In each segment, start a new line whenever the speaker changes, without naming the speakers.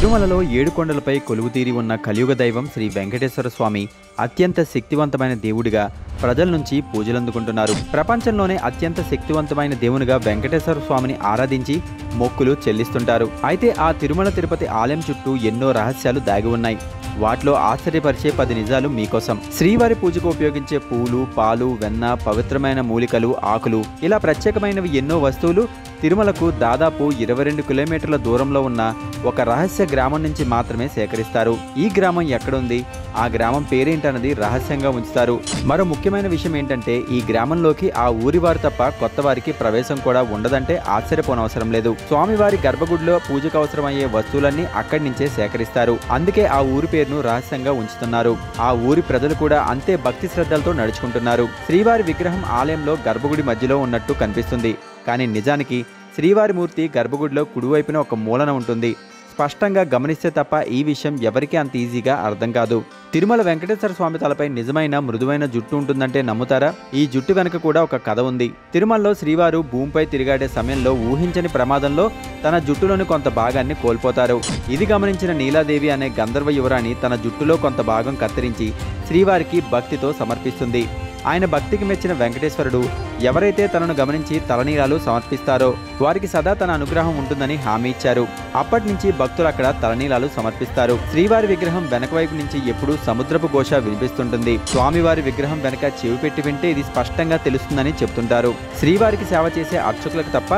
తిరుమలలో ఏడుకొండలపై కొలువుతీరి ఉన్న కలియుగ దైవం శ్రీ వెంకటేశ్వర స్వామి అత్యంత శక్తివంతమైన దేవుడిగా ప్రజల నుంచి పూజలందుకుంటున్నారు. ప్రపంచంలోనే అత్యంత శక్తివంతమైన దేవునిగా వెంకటేశ్వర స్వామిని ఆరాధించి మొక్కులు చెల్లిస్తుంటారు. అయితే ఆ తిరుమల తిరుపతి ఆలయం చుట్టూ ఎన్నో రహస్యాలు దాగి ఉన్నాయి. వాటిలో ఆశ్చర్యపరిచే 10 నిజాలు మీకోసం. శ్రీవారి పూజకు ఉపయోగించే పూలు, పాలు, వెన్న, పవిత్రమైన మూలికలు, ఆకులు, ఇలా ప్రత్యేకమైనవి ఎన్నో వస్తువులు తిరుమలకు దాదాపు 22 కిలోమీటర్ల దూరంలో ఉన్న ఒక రహస్య గ్రామం నుంచి మాత్రమే సేకరిస్తారు. ఈ గ్రామం ఎక్కడుంది, ఆ గ్రామం పేరేంటన్నది రహస్యంగా ఉంచుతారు. మరో ముఖ్యమైన విషయం ఏంటంటే ఈ గ్రామంలోకి ఆ ఊరి వారు తప్ప కొత్త వారికి ప్రవేశం కూడా ఉండదంటే ఆశ్చర్యపోనవసరం లేదు. స్వామివారి గర్భగుడిలో పూజకు అవసరమయ్యే వస్తువులన్నీ అక్కడి నుంచే సేకరిస్తారు. అందుకే ఆ ఊరి పేరును రహస్యంగా ఉంచుతున్నారు. ఆ ఊరి ప్రజలు కూడా అంతే భక్తి శ్రద్ధలతో నడుచుకుంటున్నారు. శ్రీవారి విగ్రహం ఆలయంలో గర్భగుడి మధ్యలో ఉన్నట్టు కనిపిస్తుంది. కానీ నిజానికి శ్రీవారి మూర్తి గర్భగుడిలో కుడివైపున ఒక మూలన ఉంటుంది. స్పష్టంగా గమనిస్తే తప్ప ఈ విషయం ఎవరికీ అంత ఈజీగా అర్థం కాదు. తిరుమల వెంకటేశ్వర స్వామి తలపై నిజమైన మృదువైన జుట్టు ఉంటుందంటే నమ్ముతారా? ఈ జుట్టు వెనుక కూడా ఒక కథ ఉంది. తిరుమలలో శ్రీవారు భూమిపై తిరిగాడే సమయంలో ఊహించని ప్రమాదంలో తన జుట్టులోని కొంత భాగాన్ని కోల్పోతారు. ఇది గమనించిన నీలాదేవి అనే గంధర్వ యువరాణి తన జుట్టులో కొంత భాగం కత్తిరించి శ్రీవారికి భక్తితో సమర్పిస్తుంది. ఆయన భక్తికి మెచ్చిన వెంకటేశ్వరుడు ఎవరైతే తనను గమనించి తలనీలాలు సమర్పిస్తారో వారికి సదా తన అనుగ్రహం ఉంటుందని హామీ ఇచ్చారు. అప్పటి నుంచి భక్తులు అక్కడ తలనీలాలు సమర్పిస్తారు. శ్రీవారి విగ్రహం వెనక వైపు నుంచి ఎప్పుడూ సముద్రపు ఘోష వినిపిస్తుంటుంది. స్వామివారి విగ్రహం వెనక చెవి పెట్టి వింటే ఇది స్పష్టంగా తెలుస్తుందని చెప్తుంటారు. శ్రీవారికి సేవ చేసే అర్చకులకు తప్ప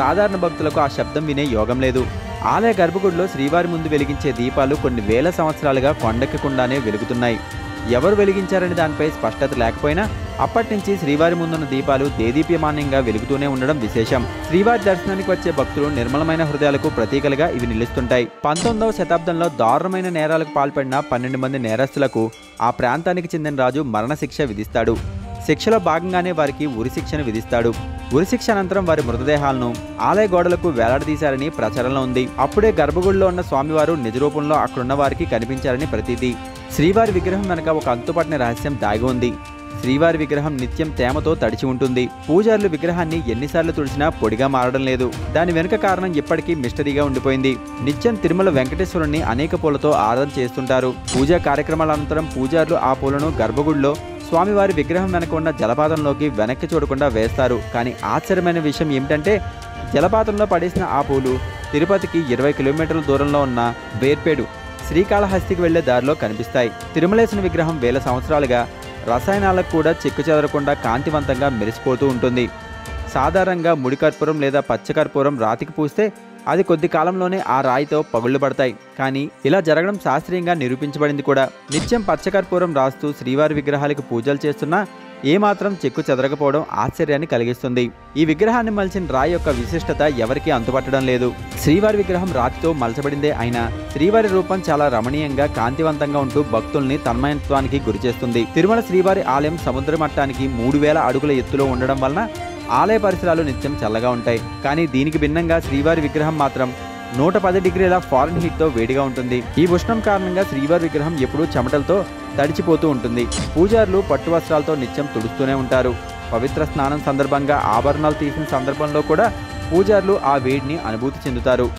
సాధారణ భక్తులకు ఆ శబ్దం వినే యోగం లేదు. ఆలయ గర్భగుడిలో శ్రీవారి ముందు వెలిగించే దీపాలు కొన్ని వేల సంవత్సరాలుగా కొండెక్కకుండానే వెలుగుతున్నాయి. ఎవరు వెలిగించారని దానిపై స్పష్టత లేకపోయినా అప్పటి నుంచి శ్రీవారి ముందున్న దీపాలు దేదీప్యమానంగా వెలుగుతూనే ఉండడం విశేషం. శ్రీవారి దర్శనానికి వచ్చే భక్తులు నిర్మలమైన హృదయాలకు ప్రతీకలుగా ఇవి నిలుస్తుంటాయి. 19వ శతాబ్దంలో దారుణమైన నేరాలకు పాల్పడిన 12 మంది నేరస్తులకు ఆ ప్రాంతానికి చెందిన రాజు మరణశిక్ష విధిస్తాడు. శిక్షలో భాగంగానే వారికి ఉరిశిక్షను విధిస్తాడు. ఉరిశిక్ష అనంతరం వారి మృతదేహాలను ఆలయ గోడలకు వేలాడదీశారని ప్రచారంలో ఉంది. అప్పుడే గర్భగుడిలో ఉన్న స్వామివారు నిజరూపంలో అక్కడున్న వారికి కనిపించారని ప్రతీతి. శ్రీవారి విగ్రహం వెనక ఒక అంతుపట్టని రహస్యం దాగి ఉంది. శ్రీవారి విగ్రహం నిత్యం తేమతో తడిచి ఉంటుంది. పూజారులు విగ్రహాన్ని ఎన్నిసార్లు తుడిచినా పొడిగా మారడం లేదు. దాని వెనుక కారణం ఇప్పటికీ మిస్టరీగా ఉండిపోయింది. నిత్యం తిరుమల వెంకటేశ్వరుణ్ణి అనేక పూలతో ఆరాధన చేస్తుంటారు. పూజా కార్యక్రమాల అనంతరం పూజారులు ఆ పూలను గర్భగుడిలో స్వామివారి విగ్రహం వెనక ఉన్న జలపాతంలోకి వెనక్కి చూడకుండా వేస్తారు. కానీ ఆశ్చర్యమైన విషయం ఏమిటంటే జలపాతంలో పడేసిన ఆ పూలు తిరుపతికి 20 కిలోమీటర్ల దూరంలో ఉన్న బేర్పేడు శ్రీకాళహస్తికి వెళ్లే దారిలో కనిపిస్తాయి. తిరుమలేశుని విగ్రహం వేల సంవత్సరాలుగా రసాయనాలకు కూడా చెక్కు చెదరకుండా కాంతివంతంగా మెరిసిపోతూ ఉంటుంది. సాధారణంగా ముడికర్పూరం లేదా పచ్చకర్పూరం రాతికి పూస్తే అది కొద్ది కాలంలోనే ఆ రాయితో పగుళ్లు పడతాయి. కానీ ఇలా జరగడం శాస్త్రీయంగా నిరూపించబడింది కూడా. నిత్యం పచ్చకర్పూరం రాస్తూ శ్రీవారి విగ్రహాలకు పూజలు చేస్తున్నా ఏమాత్రం చెక్కు చెదరకపోవడం ఆశ్చర్యాన్ని కలిగిస్తుంది. ఈ విగ్రహాన్ని మలిచిన రాయి యొక్క విశిష్టత ఎవరికీ అంతుపట్టడం లేదు. శ్రీవారి విగ్రహం రాతితో మలచబడిందే అయినా శ్రీవారి రూపం చాలా రమణీయంగా కాంతివంతంగా ఉంటూ భక్తుల్ని తన్మయత్వానికి గురిచేస్తుంది. తిరుమల శ్రీవారి ఆలయం సముద్ర మట్టానికి 3000 అడుగుల ఎత్తులో ఉండడం వలన ఆలయ పరిసరాలు నిత్యం చల్లగా ఉంటాయి. కానీ దీనికి భిన్నంగా శ్రీవారి విగ్రహం మాత్రం 110 డిగ్రీల ఫారెన్ హీట్తో వేడిగా ఉంటుంది. ఈ ఉష్ణం కారణంగా శ్రీవారి విగ్రహం ఎప్పుడూ చెమటలతో తడిచిపోతూ ఉంటుంది. పూజారులు పట్టు వస్త్రాలతో నిత్యం తుడుస్తూనే ఉంటారు. పవిత్ర స్నానం సందర్భంగా ఆభరణాలు తీసిన సందర్భంలో కూడా పూజారులు ఆ వేడిని అనుభూతి చెందుతారు.